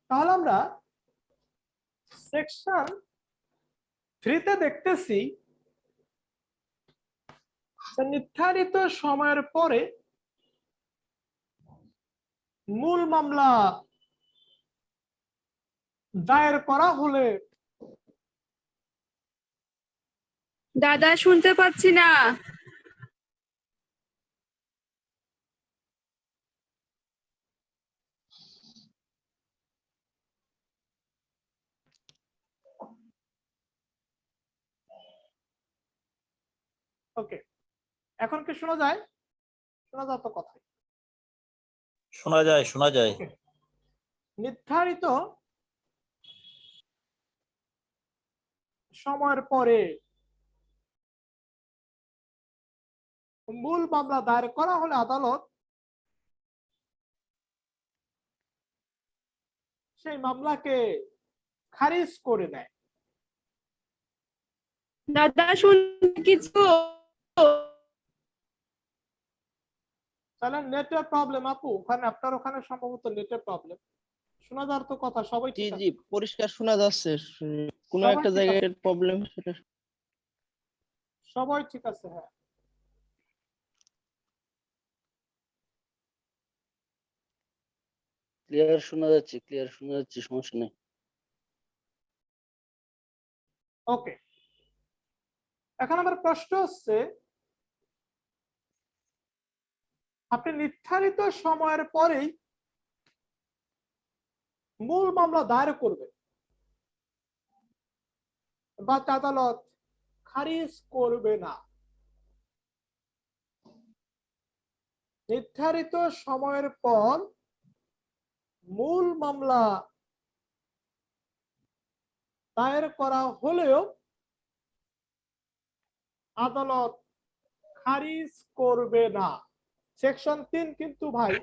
তাহলে আমরা সেকশন 3 তে দেখতেছি নির্ধারিত সময়ের পরে মূল মামলা দায়ের করা হলে দাদা শুনতে পাচ্ছি না। ওকে, এখন কি শোনা যায়? শোনা যায় তো কথা? শোনা যায়, শোনা যায়। নির্ধারিত সময়ের পরে মূল মামলা দায়ের করা হলে আদালত সেই মামলাকে খারিজ করে দেয়। দাদা শুনতে কিছু তাহলে নেটের প্রবলেম আপু, ওখানে আপনার ওখানে সম্ভবত নেটের প্রবলেম। শোনা যার তো কথা? সবাই জি ঠিক আছে? জি পরিষ্কার শোনা যাচ্ছে, কোনো সবাই একটা ঠিক জায়গায় আছে? প্রবলেম সেটা সবাই ঠিক আছে? হ্যাঁ, ক্লিয়ার শোনা যাচ্ছে, ক্লিয়ার শোনা যাচ্ছে, সমস্যা নেই। ওকে। এখন আমার প্রশ্ন হচ্ছে, আপনি নির্ধারিত সময়ের পরেই মূল মামলা দায়ের করবেন, বাট আদালত খারিজ করবে না। নির্ধারিত সময়ের পর মূল মামলা দায়ের করা হলেও আদালত খারিজ করবে না। সেকশন 3 কিন্তু ভাই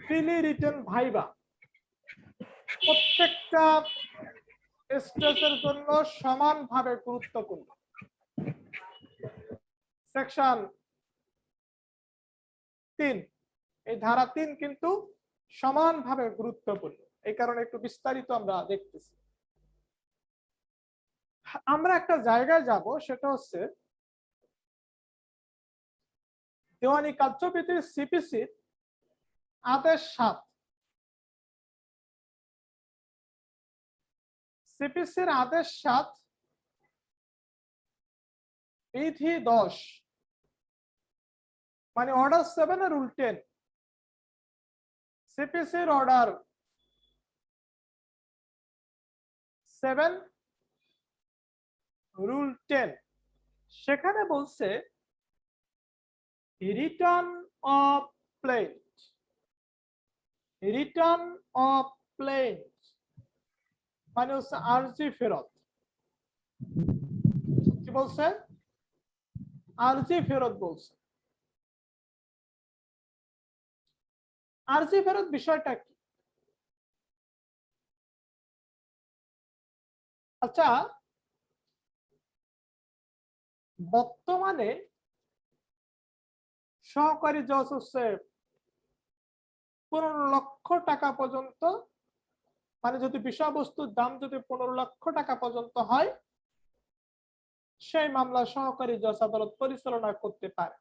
প্রিলি রিটেন ভাইবা প্রত্যেকটা স্টেজের জন্য সমানভাবে গুরুত্বপূর্ণ। সেকশন 3, এই ধারা 3 কিন্তু সমানভাবে গুরুত্বপূর্ণ, এই কারণে একটু বিস্তারিত আমরা দেখতেছি। আমরা একটা জায়গায় যাব, সেটা হচ্ছে দেওয়ানি কার্যবিধির সিপিসি আদেশ 7। সিপিসির আদেশ 7 বিধি 10 মানে অর্ডার 7 এর রুল 10। সিপিসির অর্ডার 7 রুল 10, সেখানে বলছে return of plant. Return of plant মানে হচ্ছে আরজি ফেরত। কি বলছে? আরজি ফেরত বলছে। আরজি ফেরত বিষয়টা কি? আচ্ছা, বর্তমানে সহকারী জজ হচ্ছে 15 লক্ষ টাকা পর্যন্ত, মানে যদি বিষয়বস্তুর দাম যদি 15 লক্ষ টাকা পর্যন্ত হয়, সেই মামলা সহকারী জজ আদালত পরিচালনা করতে পারে।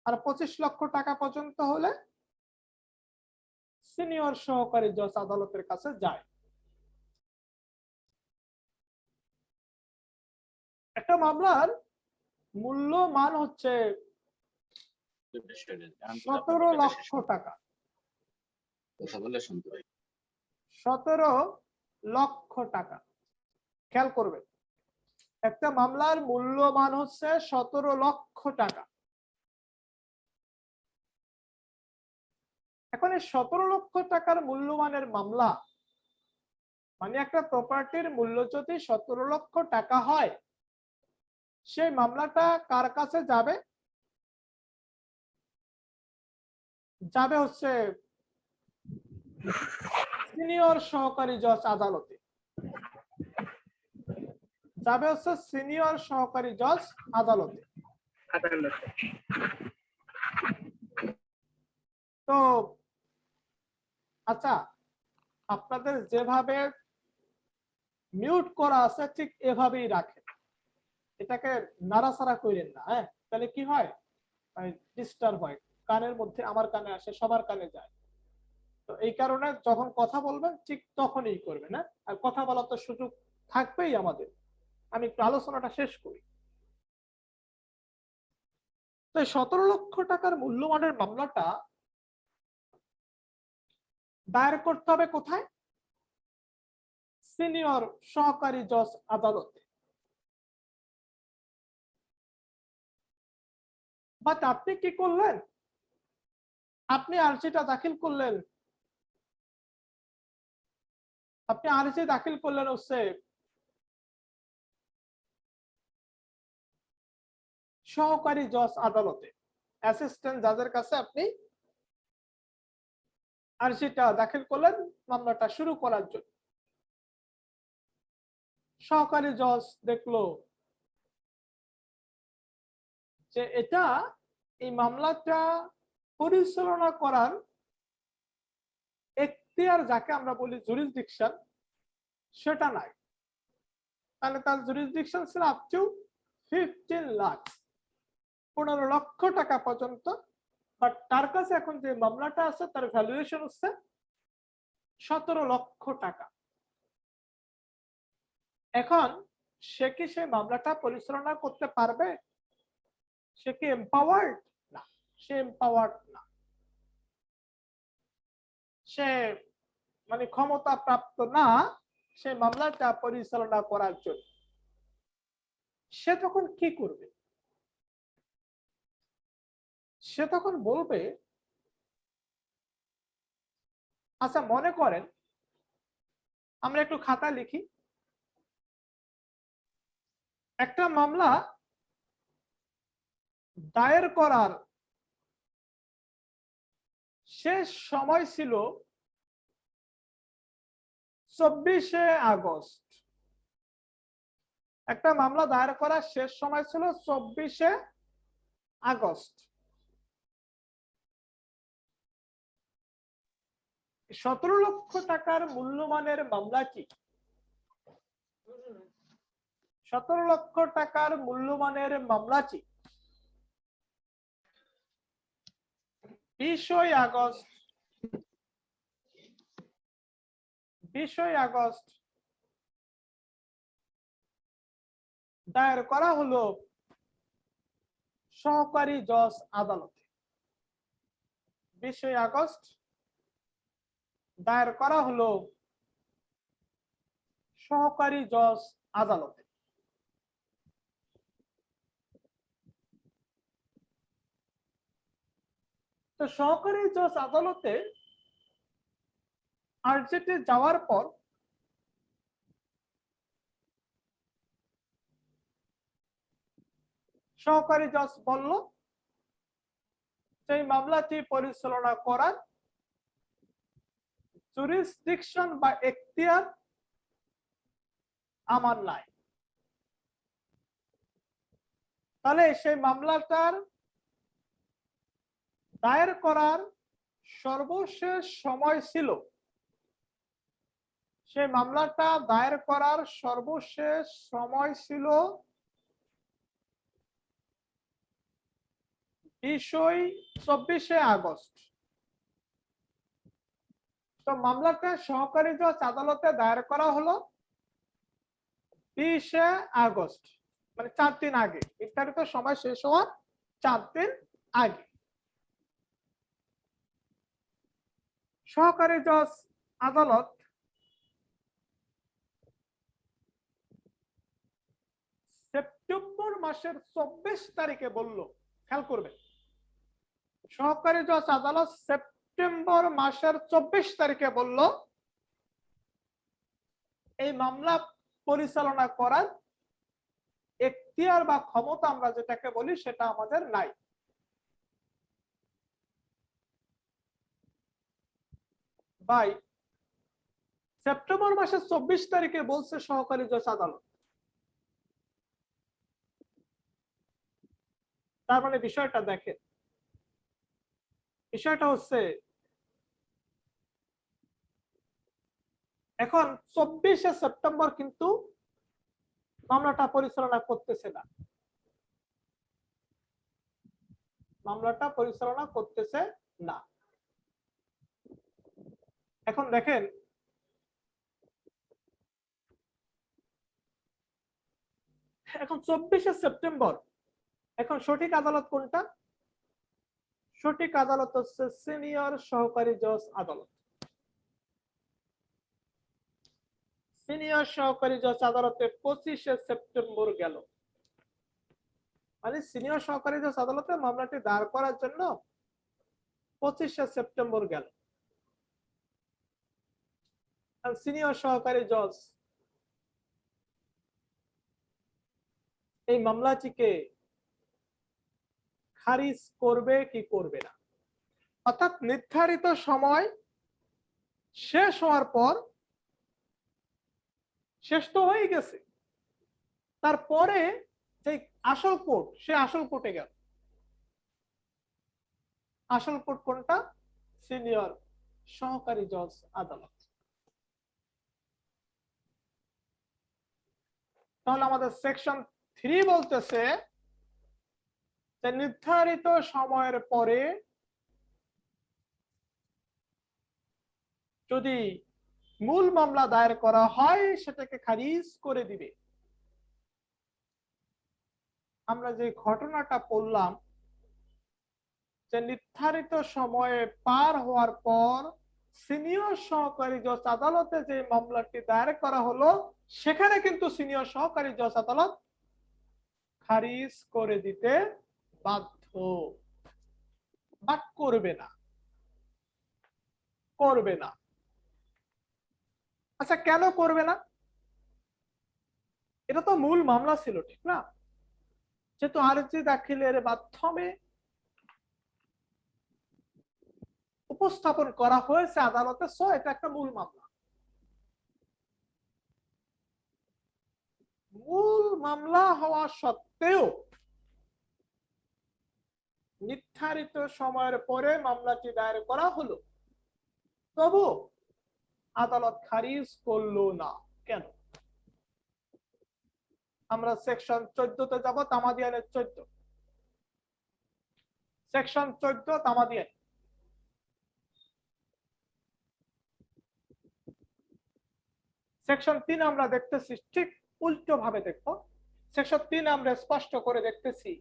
আর 25 লক্ষ টাকা পর্যন্ত হলে সিনিয়র সহকারী জজ আদালতের কাছে যায়। একটা মামলার মূল্য মান হচ্ছে 17 লক্ষ টাকা। 17 লক্ষ টাকা। খেয়াল করবেন, একটা মামলার মূল্যমান হচ্ছে 17 লক্ষ টাকা। এখন এই 17 লক্ষ টাকার মূল্যমানের মামলা মানে একটা প্রপার্টির মূল্য যদি 17 লক্ষ টাকা হয়, সেই মামলাটা কার কাছে যাবে? যাবে হচ্ছে সিনিয়র সহকারী জজ আদালতে। যাবে হচ্ছে সিনিয়র সহকারী জজ আদালতে। তো আচ্ছা, আপনাদের যেভাবে মিউট করা আছে ঠিক এভাবেই রাখেন, এটাকে নাড়াচাড়া করেন না। হ্যাঁ, তাহলে কি হয়, ডিস্টার্ব হয়, কানের মধ্যে, আমার কানে আসে, সবার কানে যায়। তো এই কারণে যখন কথা বলবেন ঠিক তখনই করবেন। হ্যাঁ, আর কথা বলার তো সুযোগ থাকবেই আমাদের। আমি একটু আলোচনাটা শেষ করি। তো 17 লক্ষ টাকার মূল্যমানের মামলাটা দায়ের করতে হবে কোথায়? সিনিয়র সহকারী জজ আদালতে। বাট আপনি কি করলেন, আপনি আর্জিটা দাখিল করলেন, আপনি আর্জি দাখিল করলেন হচ্ছে সহকারী জজ আদালতে, অ্যাসিস্ট্যান্ট জাজের কাছে আপনি আর্জিটা দাখিল করলেন মামলাটা শুরু করার জন্য। সহকারী জজ দেখলো যে এটা, এই মামলাটা পরিচালনা করার এখতিয়ার, যাকে আমরা বলি জুরিসডিকশন, সেটা নাই। তাহলে তার জুরিসডিকশন ছিল আপ টু 15 লাখ, 15 লক্ষ টাকা পর্যন্ত। বাট তার কাছে এখন যে মামলাটা আছে তার ভ্যালুয়েশন হচ্ছে 17 লক্ষ টাকা। এখন সে কি সেই মামলাটা পরিচালনা করতে পারবে? সে কি এম্পাওয়ার্ড? না, সে এম্পাওয়ার্ড না। সে মানে ক্ষমতা প্রাপ্ত না সেই মামলাটা পরিচালনা করার জন্য। সে তখন কি করবে? সে তখন বলবে, আচ্ছা মনে করেন, আমরা একটু খাতা লিখি, একটা মামলা দায়ের করার শেষ সময় ছিল 24শে আগস্ট। একটা মামলা দায়ের করার শেষ সময় ছিল 24শে আগস্ট। 17 লক্ষ টাকার মূল্যমানের মামলাটি, 17 লক্ষ টাকার মূল্যমানের মামলাটি 20 আগস্ট 20 আগস্ট দায়ের করা হলো সহকারী জজ আদালতে। 20 আগস্ট দায়ের করা হলো সহকারী জজ আদালতে। তো সহকারী জজ আদালতে আর্জিতে যাওয়ার পর সহকারী জজ বলল সেই মামলাটি পরিচালনা করার জুরিসডিকশন বা এখতিয়ার আমার নাই। তাহলে সেই মামলাটার দায়ের করার সর্বশেষ সময় ছিল, সেই মামলাটা দায়ের করার সর্বশেষ সময় ছিল 24শে আগস্ট। তো মামলাটা সহকারী জজ আদালতে দায়ের করা হলো 20শে আগস্ট, মানে 4 দিন আগে, নির্ধারিত সময় শেষ হওয়ার 4 দিন আগে। সহকারী জজ আদালত সেপ্টেম্বর মাসের 24 তারিখে বলল, খেয়াল করবেন, সহকারী জজ আদালত সেপ্টেম্বর মাসের 24 তারিখে বলল এই মামলা পরিচালনা করার এখতিয়ার বা ক্ষমতা আমরা যেটাকে বলি সেটা আমাদের নাই। ভাই, সেপ্টেম্বর মাসের 24 তারিখে বলছে সহকারী জজ আদালত, তার মানে বিষয়টা দেখেন, বিষয়টা হচ্ছে এখন 24শে সেপ্টেম্বর কিন্তু মামলাটা পরিচালনা করতেছে না, মামলাটা পরিচালনা করতেছে না। এখন দেখেন এখন 24শে সেপ্টেম্বর, এখন সঠিক আদালত কোনটা? সঠিক আদালত হচ্ছে সিনিয়র সহকারী জজ আদালত। সিনিয়র সহকারী জজ আদালতে 25শে সেপ্টেম্বর গেল, মানে সিনিয়র সহকারী জজ আদালতে মামলাটি দায়ের করার জন্য 25শে সেপ্টেম্বর গেল। সিনিয়র সহকারী জজ এই মামলাটিকে খারিজ করবে কি করবে না, অর্থাৎ নির্ধারিত সময় শেষ হওয়ার পর, শেষ তো হয়ে গেছে, তারপরে যে আসল কোর্ট, সে আসল কোর্টে গেল। আসল কোর্ট কোনটা? সিনিয়র সহকারী জজ আদালত। তাহলে আমাদের সেকশন 3 বলতেছে যে নির্ধারিত সময়ের পরে যদি মূল মামলা দায়ের করা হয় সেটাকে খারিজ করে দিবে। আমরা যে ঘটনাটা পড়লাম যে নির্ধারিত সময়ে পার হওয়ার পর সিনিয়র সহকারী জজ আদালতে যে মামলাটি দায়ের করা হলো সেখানে কিন্তু সিনিয়র সহকারী জজ আদালত খারিজ করে দিতে বাধ্য, বাট করবে না, করবে না। আচ্ছা কেন করবে না? এটা তো মূল মামলা ছিল, ঠিক না? যেহেতু আরজি দাখিলের মাধ্যমে উপস্থাপন করা হয়েছে আদালতে, সো এটা একটা মূল মামলা। মূল মামলা হওয়া সত্ত্বেও নির্ধারিত সময়ের পরে মামলাটি দায়ের করা হলো, তবু আদালত খারিজ করলো না। কেন? আমরা সেকশন 14তে যাব, তামাদিয়ানের 14। সেকশন 14 তামাদিয়ান। সেকশন 3 আমরা দেখতেছি ঠিক উল্টো ভাবে দেখো। সেকশন 3 আমরা স্পষ্ট করে দেখতেছি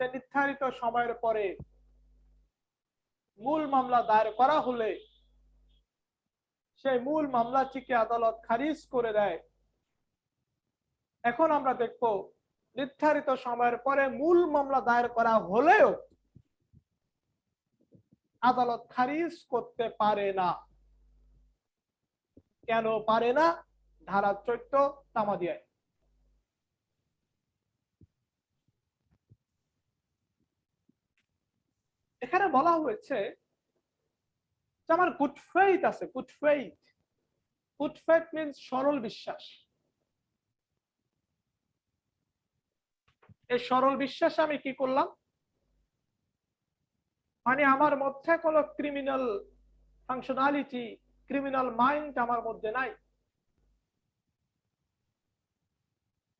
যে নির্ধারিত সময়ের পরে মূল মামলা দায়ের করা হলে সেই মূল মামলাটিকে আদালত খারিজ করে দেয়। এখন আমরা দেখব নির্ধারিত সময়ের পরে মূল মামলা দায়ের করা হলেও আদালত খারিজ করতে পারে না। কেন পারে না? ধারা 14 তামাদিয়ায়। এখানে বলা হয়েছে যে আমার গুড ফেইথ আছে, good faith. Good faith means সরল বিশ্বাস। এই সরল বিশ্বাসে আমি কি করলাম, মানে আমার মধ্যে কোনো ক্রিমিনাল ফাংশনালিটি, ক্রিমিনাল মাইন্ড আমার মধ্যে নাই।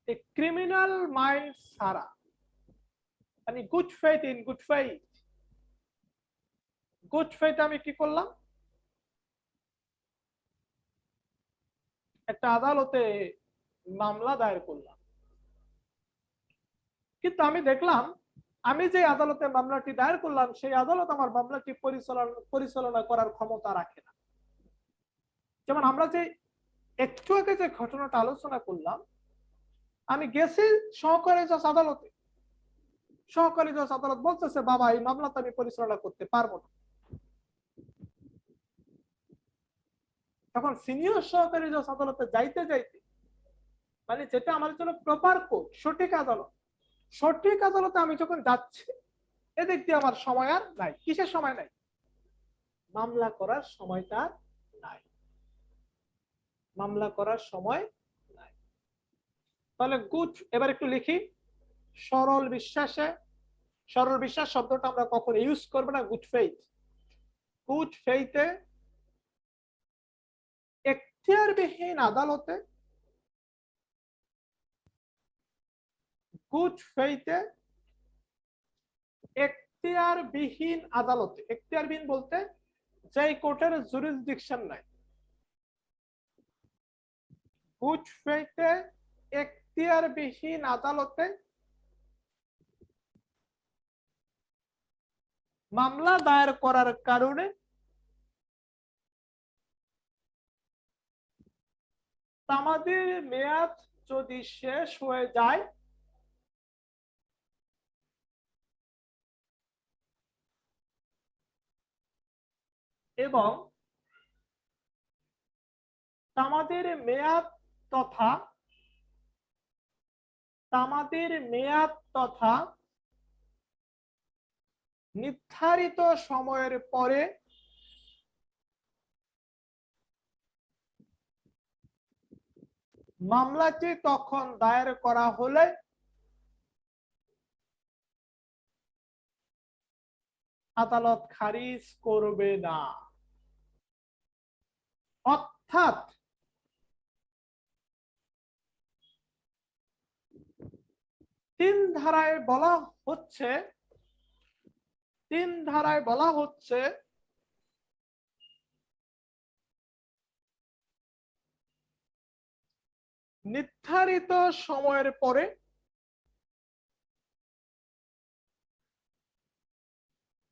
এই ক্রিমিনাল মাইন্ড ছাড়া, মানে good faith, in good faith, good faith আমি কি করলাম, একটা আদালতে মামলা দায়ের করলাম। কিন্তু আমি দেখলাম আমি যে আদালতে মামলাটি দায়ের করলাম সেই আদালত আমার মামলাটি পরিচালনা করার ক্ষমতা রাখে না। যেমন আমরা যে একটু আগে যে ঘটনাটা আলোচনা করলাম, আমি গেছি সহকারী জজ আদালতে, সহকারী জজ আদালত বলতেছে বাবা এই মামলাটা আমি পরিচালনা করতে পারবো না। তখন সিনিয়র সহকারী জজ আদালতে যাইতে যাইতে, মানে যেটা আমার জন্য প্রপার কোর্ট, সঠিক আদালত, সঠিক আদালতে আমি যখন যাচ্ছি এদিক দিয়ে আমার সময় আর নাই। কিসের সময় নাই? মামলা করার সময়টা নাই, মামলা করার সময় নাই। তাহলে গুড, এবার একটু লিখি, সরল বিশ্বাসে, সরল বিশ্বাস শব্দটা আমরা কখনো ইউজ করবো না। গুড ফেইথ, গুড ফেইথে এখতিয়ারবিহীন আদালতে, গুড ফেইথে, এখতিয়ারবিহীন আদালতে। এখতিয়ারবিহীন বলতে যেই কোর্টের জুরিসডিকশন নাই। গুড ফেইথে এখতিয়ারবিহীন আদালতে মামলা দায়ের করার কারণে তামাদির মেয়াদ যদি শেষ হয়ে যায় এবং তামাদির মেয়াদ তথা নির্ধারিত সময়ের পরে মামলাটি তখন দায়ের করা হলে আদালত খারিজ করবে না। অর্থাৎ তিন ধারায় বলা হচ্ছে নির্ধারিত সময়ের পরে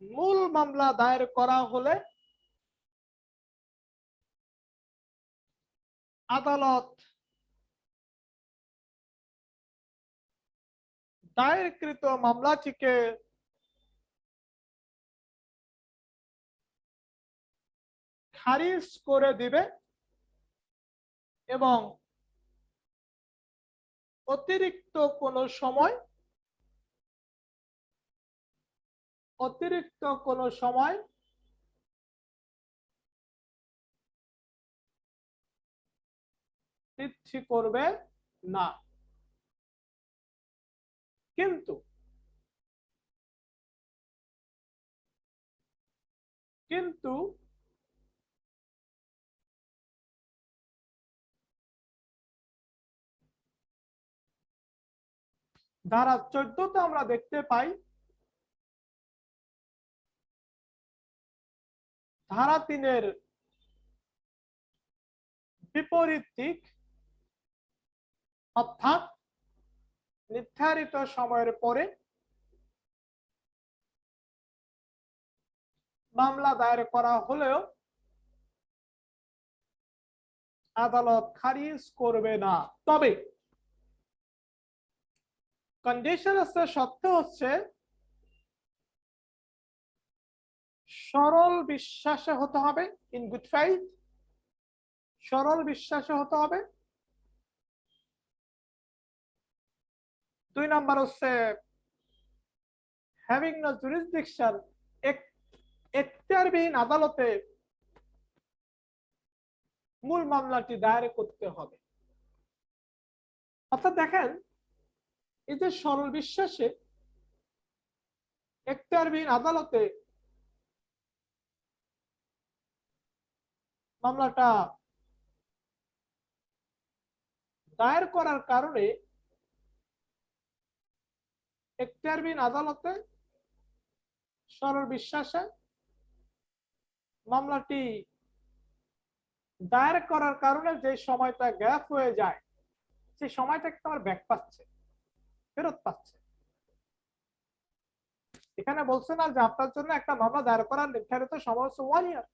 মূল মামলা দায়ের করা হলে আদালত দায়েরকৃত মামলাটিকে খারিজ করে দিবে এবং অতিরিক্ত কোনো সময় বৃদ্ধি করবে না। কিন্তু ধারা 14তে আমরা দেখতে পাই ধারা 3-এর বিপরীত দিক, অর্থাৎ নির্ধারিত সময়ের পরে মামলা দায়ের করা হলেও আদালত খারিজ করবে না। তবে কন্ডিশন আছে, শর্ত হচ্ছে সরল বিশ্বাসে হতে হবে, ইন গুড ফেইথ, সরল বিশ্বাসে হতে হবে। 2 নাম্বার হচ্ছে হ্যাভিং নো জুরিসডিকশন, এখতিয়ারবিহীন আদালতে মূল মামলাটি দায়ের করতে হবে। অর্থাৎ দেখেন, এই যে সরল বিশ্বাসে এখতিয়ারবিহীন আদালতে মামলাটা দায়ের করার কারণে এখতিয়ারবিহীন আদালতে সরল বিশ্বাসে মামলাটি দায়ের করার কারণে যে সময়টা গ্যাপ হয়ে যায় সেই সময়টা কিন্তু আমার ব্যাক পাচ্ছে, ফেরত পাচ্ছে। এখানে বলছে না যে আপনার জন্য একটা মামলা দায়ের করার নির্ধারিত সময় হচ্ছে 1 ইয়ার,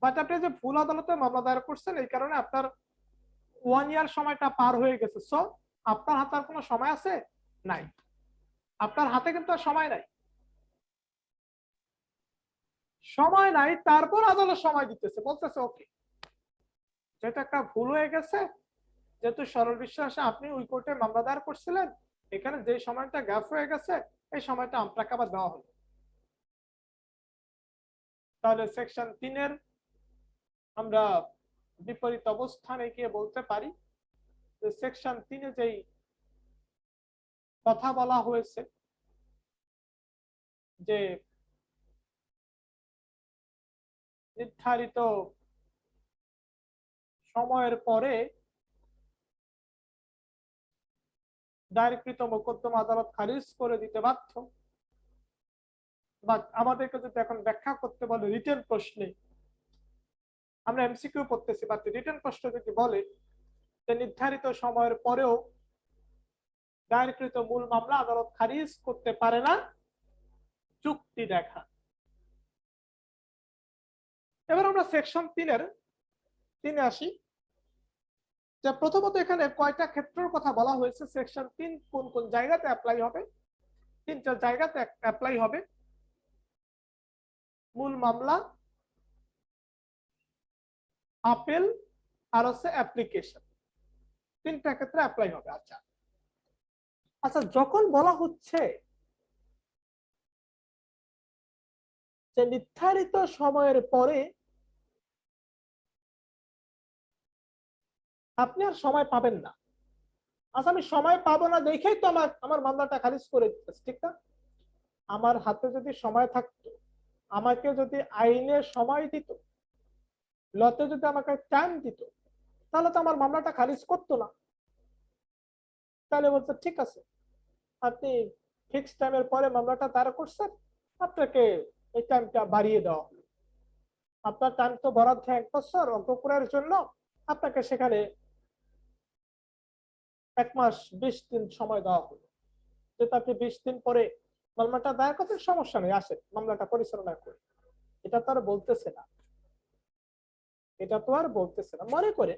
বাট আপনি যে ভুল আদালতে মামলা দায়ের করছেন এই কারণে আপনার 1 ইয়ার সময়টা পার হয়ে গেছে। সো আপনার হাতে আর কোনো সময় আছে নাই, আপনার হাতে কিন্তু আর সময় নাই, তারপর আদালত সময় দিতেছে, বলতেছে ওকে যেটা একটা ভুল হয়ে গেছে, যেহেতু সরল বিশ্বাসে আপনি ওই কোর্টে মামলা দায়ের করছিলেন, এখানে যে সময়টা গ্যাপ হয়ে গেছে এই সময়টা আপনাকে আবার দেওয়া হলো। তাহলে সেকশন 3-এর আমরা বিপরীত অবস্থানে গিয়ে বলতে পারি যে সেকশন 3-এ যেই কথা বলা হয়েছে যে নির্ধারিত সময়ের পরে দায়েরকৃত মোকদ্দমা আদালত খারিজ করে দিতে বাধ্য। বা আমাদেরকে যদি এখন ব্যাখ্যা করতে বলে রিটেন প্রশ্নে, আমরা এমসিকিউ পড়তেছি, বা রিটেন প্রশ্ন যদি বলে যে নির্ধারিত সময়ের পরেও দায়েরকৃত মূল মামলা আদালত খারিজ করতে পারে না, চুক্তি দেখা। এবার আমরা সেকশন 3 আসি। যে প্রথমত এখানে কয়টা ক্ষেত্রের কথা বলা হয়েছে, সেকশন 3 কোন কোন জায়গাতে অ্যাপ্লাই হবে? 3টা জায়গাতে অ্যাপ্লাই হবে। মূল মামলা, আপিল আর হচ্ছে অ্যাপ্লিকেশন, 3টা ক্ষেত্রে অ্যাপ্লাই হবে। আচ্ছা আচ্ছা, যখন বলা হচ্ছে যে নির্ধারিত সময়ের পরে আপনি আর সময় পাবেন না, আচ্ছা আমি সময় পাবো না দেখেই তো আমার মামলাটা খারিজ করে দিতেছে, ঠিক না? আমার হাতে যদি সময় থাকতো, আমাকে যদি আইনে সময় দিত, লতে যদি আমাকে টাইম দিত, তাহলে তো আমার মামলাটা খারিজ করতো না। তাহলে বলছে ঠিক আছে, আপনি ফিক্স টাইমের পরে মামলাটা দায়ের করছেন, আপনাকে এই টাইমটা বাড়িয়ে দেওয়া হলো। আপনার টাইম তো বরাদ্দ 1 বছর, অগ্রকুরের জন্য আপনাকে সেখানে 1 মাস 20 দিন সময় দেওয়া হলো। যেটা আপনি 20 দিন পরে মামলাটা দায়ের করতে সমস্যা নেই, আসে মামলাটা পরিচালনা করে। এটা তো আর বলতেছে না, এটা তো আর বলতেছে না। মনে করে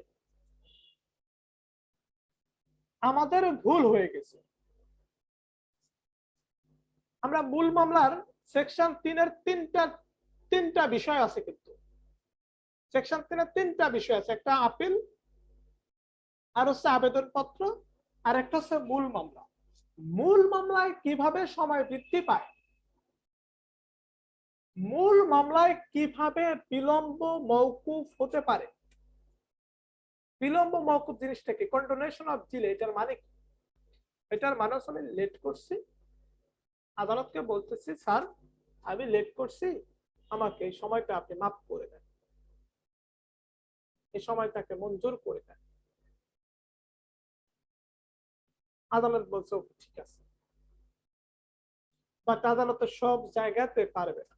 আমাদের ভুল হয়ে গেছে, আমরা মূল মামলার সেকশন 3-এর তিনটা বিষয় আছে, কিন্তু সেকশন 3-এর 3টা বিষয় আছে, একটা আপিল, আর হচ্ছে আবেদনপত্র, আর একটা হচ্ছে মূল মামলা। মূল মামলায় কিভাবে সময় বৃদ্ধি পায়, মূল মামলায় কিভাবে বিলম্ব মওকুফ হতে পারে। বিলম্ব মওকুফ জিনিসটা কি? কন্ডোনেশন অফ ডিলে, এটার মানে কি? এটার মানে হচ্ছে আমি লেট করছি, আদালতকে বলতেছি স্যার আমি লেট করছি, আমাকে এই সময়টা আপনি মাফ করে দেন, এই সময়টাকে মঞ্জুর করে দেন। আদালত বলছে ঠিক আছে, বাট আদালত সব জায়গাতে পারবে না।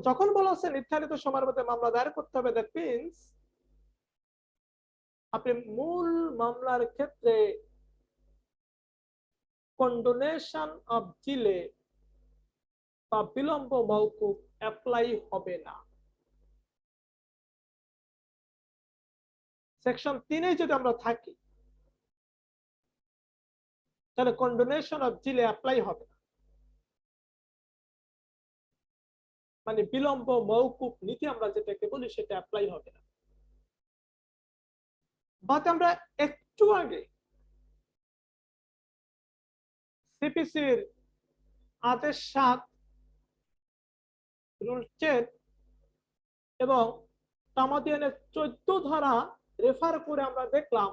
যখন বলা হচ্ছে নির্ধারিত সময়ের মধ্যে মামলা দায়ের করতে হবে, দ্যাট মিন্স আপনি মূল মামলার ক্ষেত্রে কন্ডোনেশন অফ ডিলে বা বিলম্ব মওকুফ অ্যাপ্লাই হবে না। সেকশন 3-এ যদি আমরা থাকি, তাহলে কন্ডোনেশন অফ ডিলে অ্যাপ্লাই হবে না, মানে বিলম্ব মওকুফ নীতি আমরা যেটাকে বলি সেটা অ্যাপ্লাই হবে না। বাট আমরা একটু আগে সিপিসির আদেশ 7, রুল 10 এবং তামাদিয়ানের 14 ধারা রেফার করে আমরা দেখলাম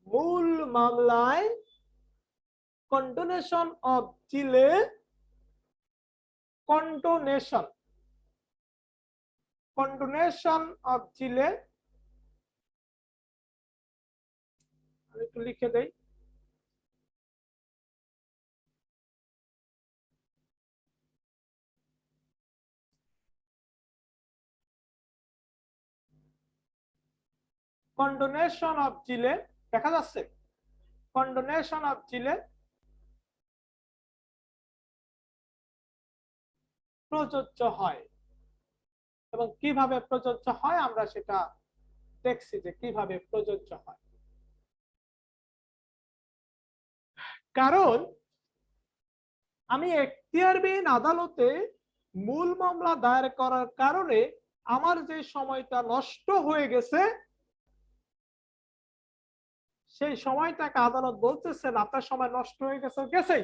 মূল মামলায় condonation of delay, condonation of delay, আমি একটু লিখে দেই, কন্ডোনেশন অফ ডিলে দেখা যাচ্ছে, কন্ডোনেশন অফ ডিলে প্রযোজ্য হয়। এবং কিভাবে প্রযোজ্য হয় আমরা সেটা দেখছি যে কিভাবে প্রযোজ্য হয়। কারণ আমি এখতিয়ারবিহীন আদালতে মূল মামলা দায়ের করার কারণে আমার যে সময়টা নষ্ট হয়ে গেছে, সেই সময়টাকে আদালত বলতেছেন আপনার সময় নষ্ট হয়ে গেছে, গেছেই,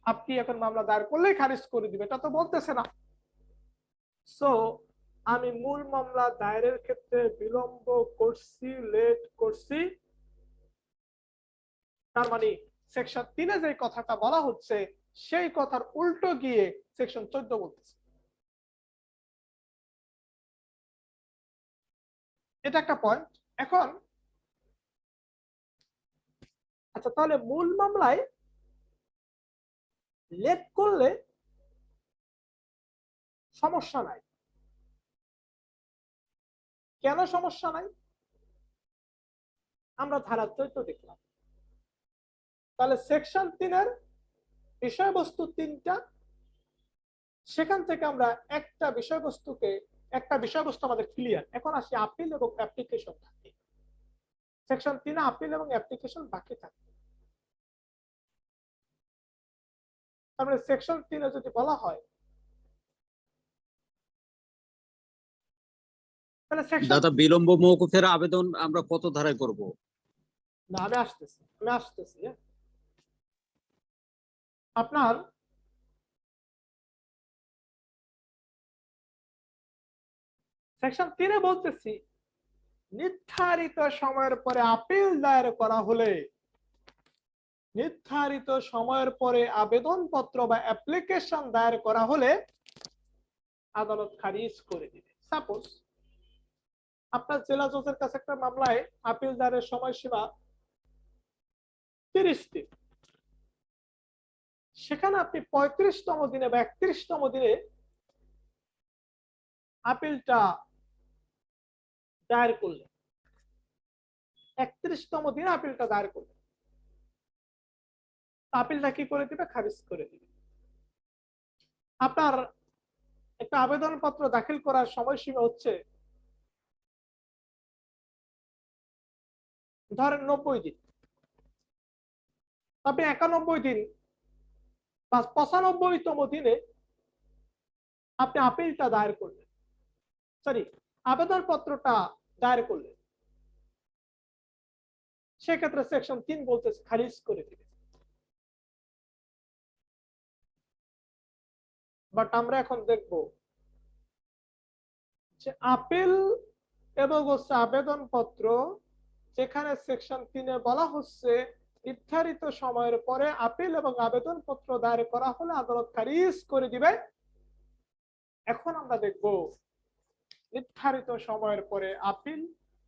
আপনি এখন মামলা দায়ের করলেই খারিজ করে দিবে, এটা তো বলতেছে না। সো আমি মূল মামলা দায়েরের ক্ষেত্রে বিলম্ব করছি, লেট করছি, তার মানে সেকশন 3-এ যে কথাটা বলা হচ্ছে সেই কথার উল্টো গিয়ে সেকশন 14 বলতেছে। এটা একটা পয়েন্ট। এখন আচ্ছা, তাহলে মূল মামলায় লেট করলে সমস্যা নাই, কেন সমস্যা নাই? আমরা ধারা 14 দেখলাম। তাহলে সেকশন 3-এর বিষয়বস্তু 3টা, সেখান থেকে আমরা একটা বিষয়বস্তু আমাদের ক্লিয়ার। এখন আসি আপিল এবং অ্যাপ্লিকেশন থাকে। সেকশন 3-এ আপিল এবং অ্যাপ্লিকেশন বাকি থাকে। তারপরে সেকশন 3-এ যদি বলা হয়, তাহলে সেকশন দাদা বিলম্ব মওকুফের আবেদন আমরা কত ধারায় করব? না, আমি আসতেছি হ্যাঁ। আপনার সেকশন 3-এ বলতেছি নির্ধারিত সময়ের পরে আপিল দায়ের করা হলে, নির্ধারিত সময়ের পরে আবেদনপত্র বা অ্যাপ্লিকেশন দায়ের করা হলে আদালত খারিজ করে দিবে। সাপোজ আপনার জেলা জজের কাছে একটা মামলায় আপিল দায়েরের সময়সীমা 30 দিন, সেখানে আপনি 35তম দিনে বা 31তম দিনে আপিলটা দায়ের করলেন, 31তম দিনে আপিলটা দায়ের করলেন, আপিলটা কি করে দিবে? খারিজ করে দিবে। আপনার একটা আবেদনপত্র দাখিল করার সময়সীমা হচ্ছে ধরেন 90 দিন, আপনি 91 দিন বা 95তম দিনে আপনি আপিলটা দায়ের করলেন, সরি আবেদনপত্রটা দায়ের করলেন, সেক্ষেত্রে সেকশন 3 বলতেছে খারিজ করে দিবে। বাট আমরা এখন দেখব যে আপিল এবং আবেদনপত্র, যেখানে সেকশন 3-এ বলা হচ্ছে নির্ধারিত সময়ের পরে আপিল এবং আবেদনপত্র দায়ের করা হলে আদালত খারিজ করে দিবে। এখন আমরা দেখব নির্ধারিত সময়ের পরে আপিল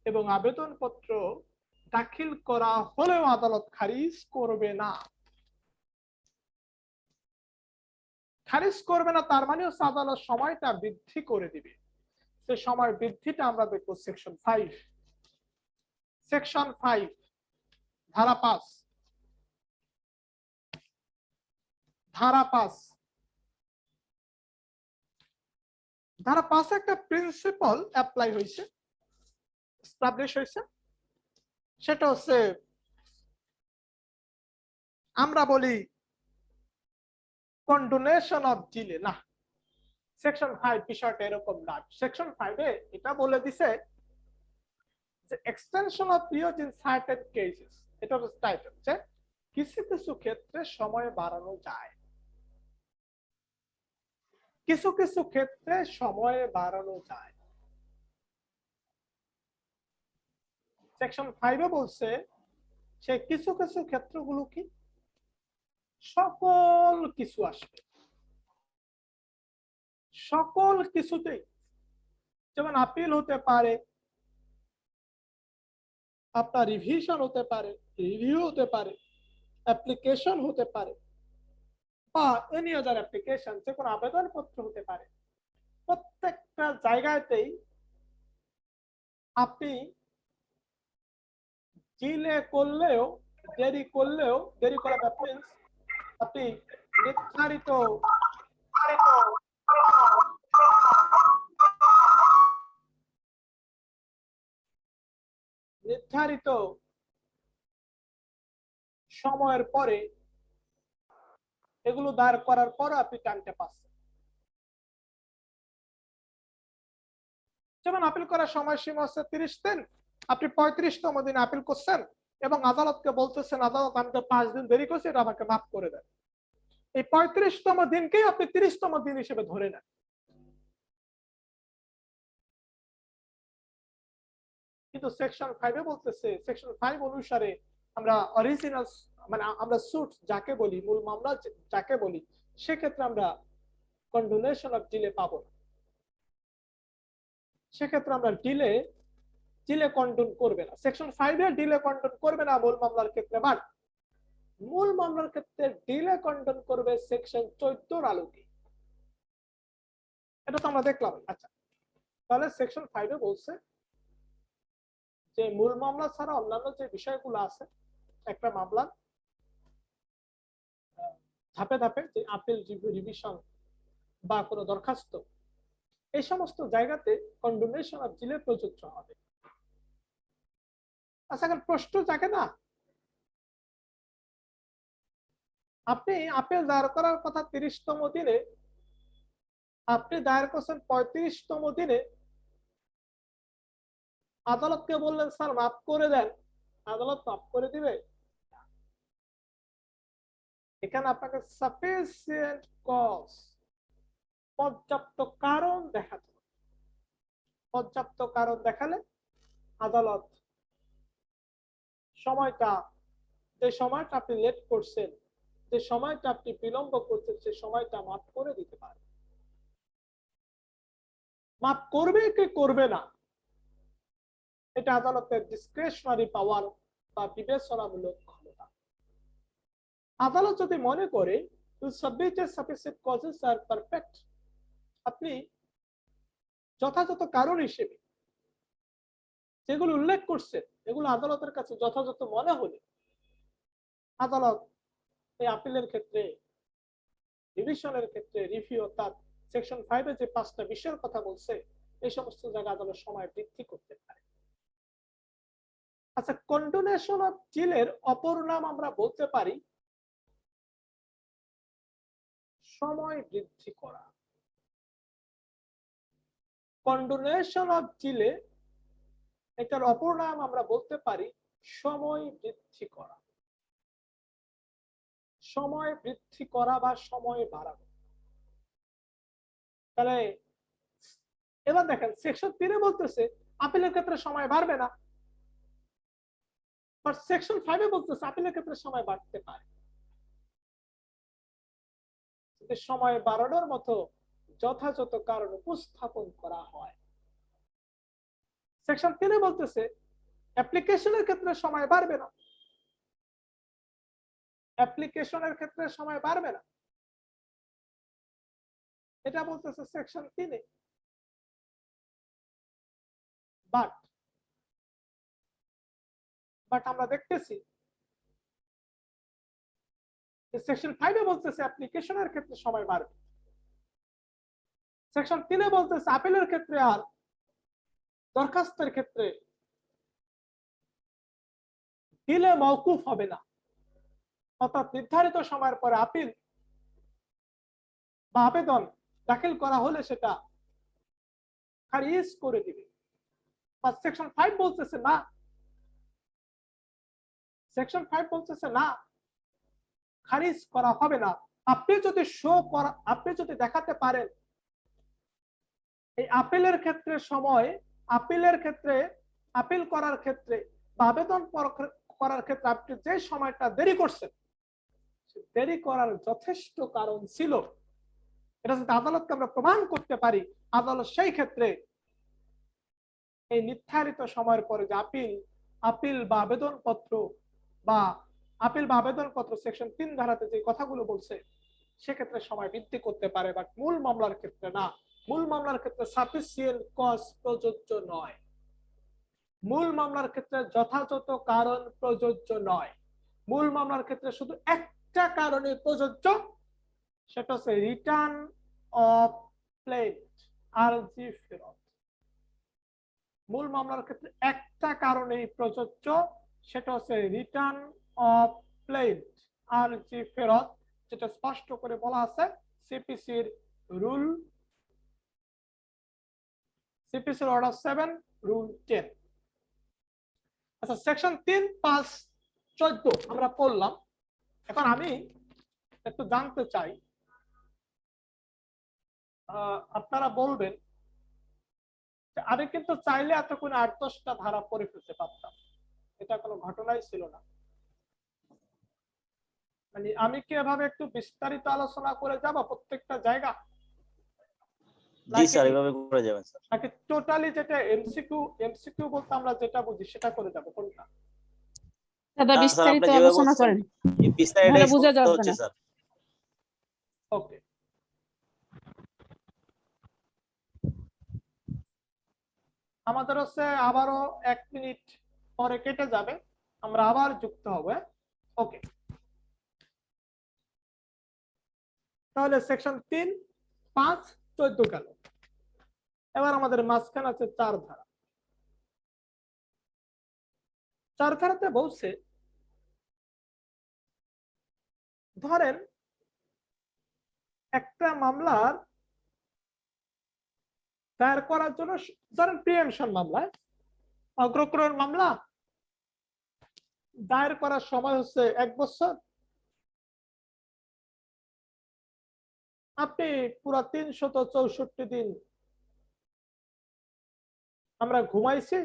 এবং আবেদনপত্র দাখিল করা হলেও আদালত খারিজ করবে না। খারিজ করবে না তার মানে হচ্ছে আদালত সময়টা বৃদ্ধি করে দিবে। সে সময় বৃদ্ধিটা আমরা দেখব সেকশন 5। সেকশন 5 ধারা 5, ধারা 5 একটা প্রিন্সিপাল অ্যাপ্লাই হয়েছে, এস্টাবলিশ হয়েছে। সেটা হচ্ছে আমরা বলি কন্ডোনেশন অফ ডিলে। না, সেকশন 5 বিষয়টা এরকম না। সেকশন 5-এ এটা বলে দিছে যে extension of period in certain cases, এটা হচ্ছে টাইটেল, যে কিছু কিছু ক্ষেত্রে সময় বাড়ানো যায়, কিছু কিছু ক্ষেত্রে সময় বাড়ানো যায়। সেকশন 5-এ বলছে সে কিছু কিছু ক্ষেত্রগুলো কি? সকল কিছু আসবে, সকল কিছুতেই, যেমন আপিল হতে পারে, আপনার রিভিশন হতে পারে, রিভিউ হতে পারে, অ্যাপ্লিকেশন হতে পারে, বা এনি আদার অ্যাপ্লিকেশন, যে কোনো আবেদনপত্র হতে পারে। প্রত্যেকটা জায়গাতেই আপনি ডিলে করলেও, দেরি করা মিন্স আপনি নির্ধারিত সময়ের পরে এগুলো দায়ের করার পর আপনি টাইমটা পাচ্ছেন। যেমন আপিল করার সময়সীমা হচ্ছে 30 দিন, আপনি 35তম দিন আপিল করছেন এবং আদালতকে বলতেছেন আদালত আমি তো 5 দিন দেরি করছি, এটা আমাকে মাফ করে দেন। এই 35তম দিনকেই আপনি 30তম দিন হিসেবে ধরে নেন। কিন্তু সেকশন 5-এ বলতেছে, সেকশন 5 অনুসারে আমরা অরিজিনাল মানে আমরা সুট যাকে বলি, মূল মামলা যাকে বলি, সেক্ষেত্রে আমরা কন্ডোনেশন অফ ডিলে পাবো না। সেক্ষেত্রে আমরা ডিলে ডিলে কন্ডোন করবে না, সেকশন 5 এর ডিলে কন্ডোন করবে না মূল মামলার ক্ষেত্রে, বাট মূল মামলার ক্ষেত্রে ডিলে কন্ডোন করবে সেকশন 14 এর আলোকে। এটা তো আমরা দেখলাম। আচ্ছা, তাহলে সেকশন 5 এ বলছে যে মূল মামলা ছাড়া অন্যান্য যে বিষয়গুলো আছে একটা মামলা ধাপে ধাপে যে আপিল রিভিশন বা কোনো দরখাস্ত, এই সমস্ত জায়গাতে কন্ডোনেশন অফ ডিলে প্রযোজ্য হবে। আচ্ছা, এখন প্রশ্ন জাগে না, আপনি আপিল দায়ের করার কথা 30তম দিনে, আপনি দায়ের করছেন 35তম দিনে, আদালতকে বললেন স্যার মাফ করে দেন, আদালত মাফ করে দিবে? এখানে আপনাকে সাফিসিয়েন্ট কজ, পর্যাপ্ত কারণ দেখাতে হবে। পর্যাপ্ত কারণ দেখালে আদালত সময়টা, যে সময়টা আপনি লেট করছেন, যে সময়টা আপনি বিলম্ব করছেন, সে সময়টা মাফ করে দিতে পারে। মাফ করবে কি করবে না, এটা আদালতের ডিসক্রিশনারি পাওয়ার বা বিবেচনামূলক ক্ষমতা। আদালত যদি মনে করে সাফিসিয়েন্ট কজেস আর পারফেক্ট, আপনি যথাযথ কারণ হিসেবে যেগুলো উল্লেখ করছেন এগুলো আদালতের কাছে যথাযথ মনে হলে আদালত এই আপিলের ক্ষেত্রে, রিভিশনের ক্ষেত্রে, রিভিউ অর্থাৎ সেকশন 5 এ যে 5টা বিষয়ের কথা বলছে এই সমস্ত জায়গায় আদালত সময় বৃদ্ধি করতে পারে। আচ্ছা, কন্ডোনেশন অফ ডিলের অপর নাম আমরা বলতে পারি সময় বৃদ্ধি করা। কন্ডোনেশন অফ ডিলে এটার অপর নাম আমরা বলতে পারি সময় বৃদ্ধি করা। সময় বৃদ্ধি করা বা সময় বাড়ানো। তাহলে এবার দেখেন সেকশন 3 এ বলতেছে আপিলের ক্ষেত্রে সময় বাড়বে না, বাট সেকশন 5 এ বলতেছে আপিলের ক্ষেত্রে সময় বাড়তে পারে যদি সময় বাড়ানোর মতো যথাযথ কারণ উপস্থাপন করা হয়। সেকশন 3 এ বলতেছে অ্যাপ্লিকেশনের ক্ষেত্রে সময় বাড়বে না, অ্যাপ্লিকেশনের ক্ষেত্রে সময় বাড়বে না, এটা বলতেছে সেকশন 3 এ। বাট আমরা দেখতেছি সেকশন 5 এ বলতেছে অ্যাপ্লিকেশনের ক্ষেত্রে সময় বাড়বে, সেকশন 3 এ বলতেছে আপিলের ক্ষেত্রে আর দরখাস্তের ক্ষেত্রে ডিলে মওকুফ হবে না, অর্থাৎ নির্ধারিত সময়ের পরে আপিল বা আবেদন দাখিল করা হলে সেটা খারিজ করে দিবে। আর সেকশন 5 বলতেছে না, সেকশন 5 বলতেছে না খারিজ করা হবে না। আপনি যদি আপনি যদি দেখাতে পারেন এই আপিলের ক্ষেত্রে সময়, আপিলের ক্ষেত্রে, আপিল করার ক্ষেত্রে বা আবেদন করার ক্ষেত্রে আপনি যে সময়টা দেরি করছেন, দেরি করার যথেষ্ট কারণ ছিল, এটা যদি আদালতকে আমরা প্রমাণ করতে পারি, আদালত সেই ক্ষেত্রে এই নির্ধারিত সময়ের পরে যে আপিল বা আবেদনপত্র বা আপিল বা আবেদনপত্র সেকশন 3 ধারাতে যে কথাগুলো বলছে সেক্ষেত্রে সময় বৃদ্ধি করতে পারে, বাট মূল মামলার ক্ষেত্রে না। মূল মামলার ক্ষেত্রে সাফিসিয়েন্ট কজ প্রযোজ্য নয়, মূল মামলার ক্ষেত্রে যথাযথ কারণ প্রযোজ্য নয়। মূল মামলার ক্ষেত্রে শুধু একটা কারণে প্রযোজ্য, সেটা হচ্ছে রিটার্ন অফ প্লেট, আরজি ফেরত। মূল মামলার ক্ষেত্রে একটা কারণেই প্রযোজ্য, সেটা হচ্ছে রিটার্ন অফ প্লেট, আরজি ফেরত, যেটা স্পষ্ট করে বলা আছে সিপিসির রুল, সিপিসির অর্ডার 7 রুল 10। আচ্ছা, সেকশন 3, 5, 14 আমরা পড়লাম। এখন আমি একটু জানতে চাই, আপনারা বলবেন আমি কিন্তু চাইলে এতক্ষণ 8-10টা ধারা পড়ে ফেলতে পারতাম, এটা কোনো ঘটনাই ছিল না। মানে আমি কি এভাবে একটু বিস্তারিত আলোচনা করে যাব প্রত্যেকটা জায়গা? জি স্যার এভাবে করে যাবেন স্যার। নাকি টোটালি যেটা এমসিকিউ এমসিকিউ বলতে আমরা যেটা বুঝি সেটা করে যাবো কোনটা? দাদা না স্যার আপনি বিস্তারিত যেভাবে আলোচনা বলছেন করেন, এই বিস্তারিত নাহলে বোঝা স্পষ্ট যাবে হচ্ছে না। স্যার। ওকে, আমাদের হচ্ছে আবারও 1 মিনিট পরে কেটে যাবে, আমরা আবার যুক্ত হব। ওকে, তাহলে সেকশন 3, 5, 14 গেল। এবার আমাদের মাঝখানে আছে 4 ধারা। 4 ধারাতে বলছে ধরেন একটা মামলার দায়ের করার জন্য, ধরেন প্রিএমশন মামলায় অগ্রক্রয়ের মামলা দায়ের করার সময় হচ্ছে 1 বছর। আপনি পুরো 364 দিন আমরা ঘুমাইছি,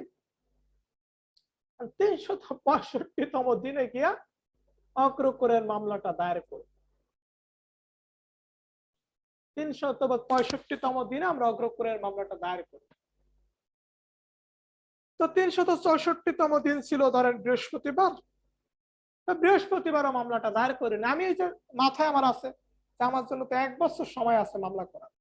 365তম দিনে গিয়া অগ্রক্রয়ের মামলাটা দায়ের করি। 365তম দিনে আমরা অগ্রক্রয়ের মামলাটা দায়ের করি। তো 364তম দিন ছিল ধরেন বৃহস্পতিবার। বৃহস্পতিবার মামলাটা দায়ের করি না, আমি এই যে মাথায় আমার আছে যে আমার জন্য তো 1 বছর সময় আছে মামলা করার।